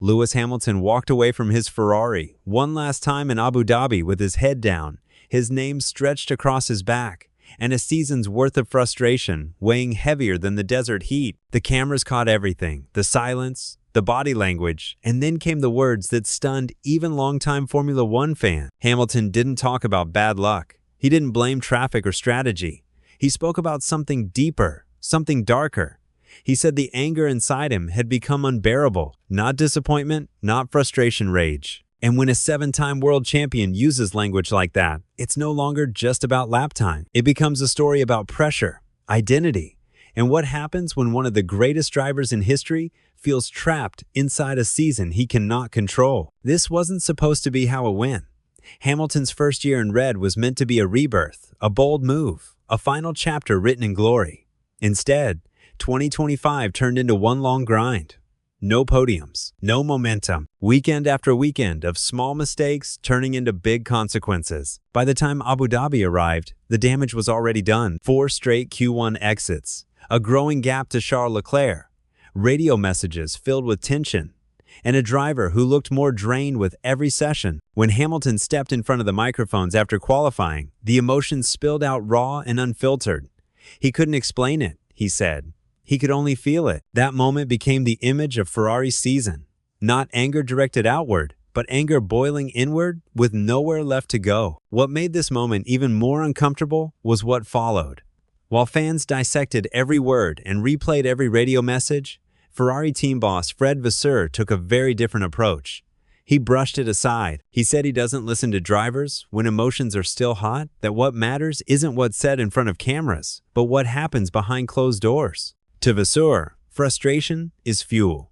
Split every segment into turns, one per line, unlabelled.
Lewis Hamilton walked away from his Ferrari one last time in Abu Dhabi with his head down, his name stretched across his back, and a season's worth of frustration weighing heavier than the desert heat. The cameras caught everything, the silence, the body language, and then came the words that stunned even longtime Formula One fans. Hamilton didn't talk about bad luck. He didn't blame traffic or strategy. He spoke about something deeper, something darker. He said the anger inside him had become unbearable, not disappointment, not frustration, rage. And when a 7-time world champion uses language like that, it's no longer just about lap time. It becomes a story about pressure, identity, and what happens when one of the greatest drivers in history feels trapped inside a season he cannot control. This wasn't supposed to be how it went. Hamilton's first year in red was meant to be a rebirth, a bold move, a final chapter written in glory. Instead, 2025 turned into one long grind. No podiums, no momentum, weekend after weekend of small mistakes turning into big consequences. By the time Abu Dhabi arrived, the damage was already done. 4 straight Q1 exits, a growing gap to Charles Leclerc, radio messages filled with tension, and a driver who looked more drained with every session. When Hamilton stepped in front of the microphones after qualifying, the emotions spilled out raw and unfiltered. He couldn't explain it, he said. He could only feel it. That moment became the image of Ferrari's season. Not anger directed outward, but anger boiling inward with nowhere left to go. What made this moment even more uncomfortable was what followed. While fans dissected every word and replayed every radio message, Ferrari team boss Fred Vasseur took a very different approach. He brushed it aside. He said he doesn't listen to drivers when emotions are still hot, that what matters isn't what's said in front of cameras, but what happens behind closed doors. To Vasseur, frustration is fuel.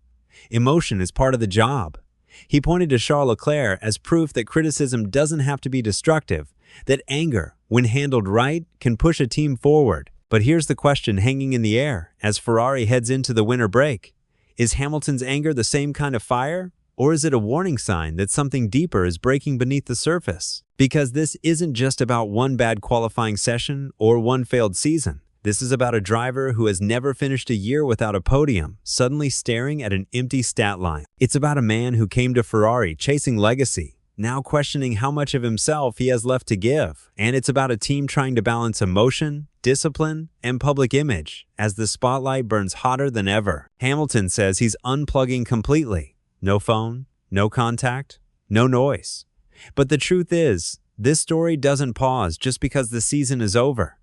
Emotion is part of the job. He pointed to Charles Leclerc as proof that criticism doesn't have to be destructive, that anger, when handled right, can push a team forward. But here's the question hanging in the air as Ferrari heads into the winter break. Is Hamilton's anger the same kind of fire, or is it a warning sign that something deeper is breaking beneath the surface? Because this isn't just about one bad qualifying session or one failed season. This is about a driver who has never finished a year without a podium, suddenly staring at an empty stat line. It's about a man who came to Ferrari chasing legacy, now questioning how much of himself he has left to give. And it's about a team trying to balance emotion, discipline, and public image as the spotlight burns hotter than ever. Hamilton says he's unplugging completely. No phone, no contact, no noise. But the truth is, this story doesn't pause just because the season is over.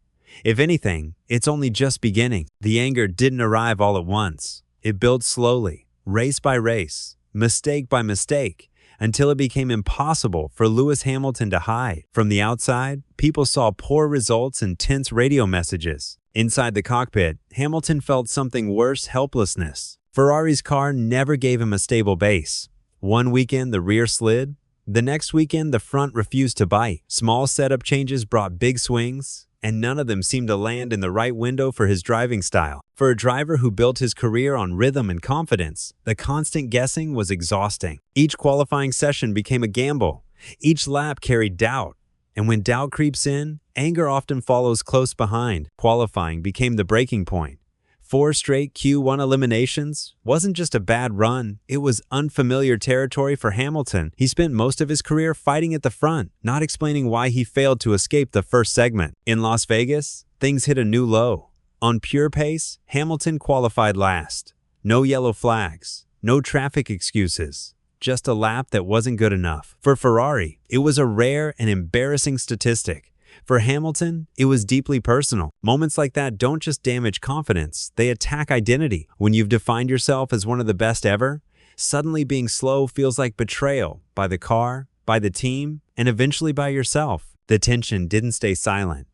If anything, it's only just beginning. The anger didn't arrive all at once. It built slowly, race by race, mistake by mistake, until it became impossible for Lewis Hamilton to hide. From the outside, people saw poor results and tense radio messages. Inside the cockpit, Hamilton felt something worse: helplessness. Ferrari's car never gave him a stable base. One weekend, the rear slid. The next weekend, the front refused to bite. Small setup changes brought big swings, and none of them seemed to land in the right window for his driving style. For a driver who built his career on rhythm and confidence, the constant guessing was exhausting. Each qualifying session became a gamble. Each lap carried doubt. And when doubt creeps in, anger often follows close behind. Qualifying became the breaking point. 4 straight Q1 eliminations wasn't just a bad run, it was unfamiliar territory for Hamilton. He spent most of his career fighting at the front, not explaining why he failed to escape the first segment. In Las Vegas, things hit a new low. On pure pace, Hamilton qualified last. No yellow flags, no traffic excuses, just a lap that wasn't good enough. For Ferrari, it was a rare and embarrassing statistic. For Hamilton, it was deeply personal. Moments like that don't just damage confidence, they attack identity. When you've defined yourself as one of the best ever, suddenly being slow feels like betrayal by the car, by the team, and eventually by yourself. The tension didn't stay silent.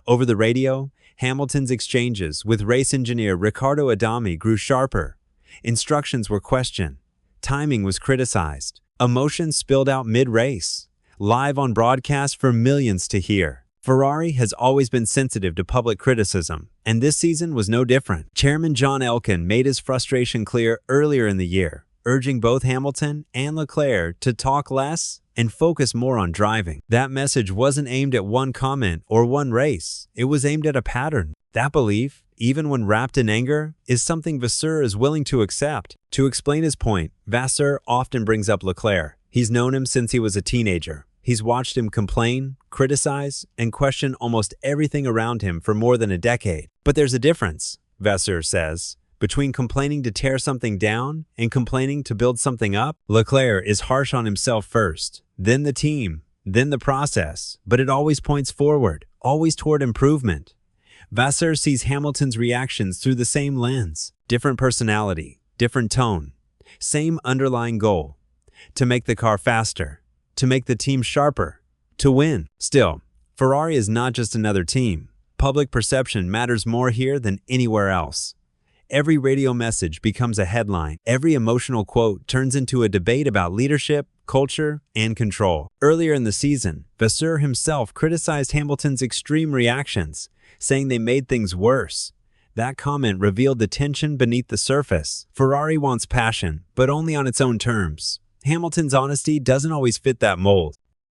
Over the radio, Hamilton's exchanges with race engineer Riccardo Adami grew sharper. Instructions were questioned. Timing was criticized. Emotions spilled out mid-race, live on broadcast for millions to hear. Ferrari has always been sensitive to public criticism, and this season was no different. Chairman John Elkann made his frustration clear earlier in the year, urging both Hamilton and Leclerc to talk less and focus more on driving. That message wasn't aimed at one comment or one race. It was aimed at a pattern. That belief, even when wrapped in anger, is something Vasseur is willing to accept. To explain his point, Vasseur often brings up Leclerc. He's known him since he was a teenager. He's watched him complain, criticize, and question almost everything around him for more than a decade. But there's a difference, Vasseur says, between complaining to tear something down and complaining to build something up. Leclerc is harsh on himself first, then the team, then the process, but it always points forward, always toward improvement. Vasseur sees Hamilton's reactions through the same lens, different personality, different tone, same underlying goal: to make the car faster, to make the team sharper, to win. Still, Ferrari is not just another team. Public perception matters more here than anywhere else. Every radio message becomes a headline. Every emotional quote turns into a debate about leadership, culture, and control. Earlier in the season, Vasseur himself criticized Hamilton's extreme reactions, saying they made things worse. That comment revealed the tension beneath the surface. Ferrari wants passion, but only on its own terms. Hamilton's honesty doesn't always fit that mold.